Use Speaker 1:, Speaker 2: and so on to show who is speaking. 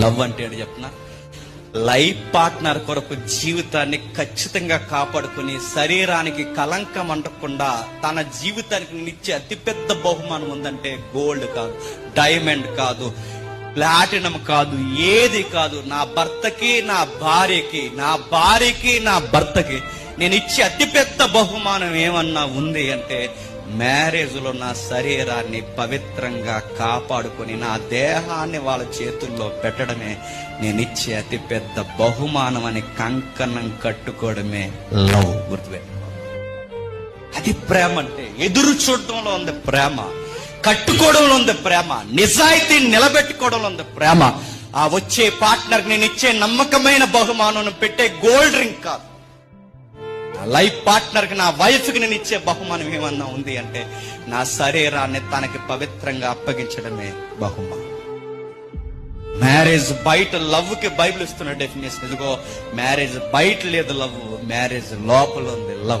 Speaker 1: Love అంటే ఏంటి చెప్పనా? లైఫ్ పార్ట్నర్ కొరకు జీవితాన్ని ఖచ్చితంగా కాపాడుకుని శరీరానికి కలంకం అంటకుండా తన జీవితానికి నిచ్చే అతిపెద్ద బహుమానం ఉందంటే గోల్డ్ కాదు, డైమండ్ కాదు, ప్లాటినం కాదు, ఏది కాదు. నా భర్తకి నా భార్యకి, నా భార్యకి నా భర్తకి నేను ఇచ్చే అతిపెద్ద బహుమానం ఏమన్నా ఉంది అంటే మ్యారేజ్ లో నా శరీరాన్ని పవిత్రంగా కాపాడుకొని నా దేహాన్ని వాళ్ళ చేతుల్లో పెట్టడమే నేను ఇచ్చే అతి పెద్ద బహుమానం అని కంకణం కట్టుకోవడమే లవ్. గుర్తుపెట్టు, అది ప్రేమ అంటే. ఎదురు చూడటంలో ఉంది ప్రేమ, కట్టుకోవడంలో ఉంది ప్రేమ, నిజాయితీని నిలబెట్టుకోవడంలో ఉంది ప్రేమ. ఆ వచ్చే పార్ట్నర్ నేను ఇచ్చే నమ్మకమైన బహుమానం పెట్టే గోల్డ్ రింగ్ కాదు. లైఫ్ పార్ట్నర్ కి, నా వైఫ్ కి నేను ఇచ్చే బహుమానం ఏమన్నా ఉంది అంటే నా శరీరాన్ని తనకి పవిత్రంగా అప్పగించడమే బహుమానం. మ్యారేజ్ బయట లవ్ కి బైబిల్ ఇస్తున్న డెఫినేషన్ ఇదిగో, మ్యారేజ్ బయట లేదు లవ్, మ్యారేజ్ లోపల ఉంది లవ్.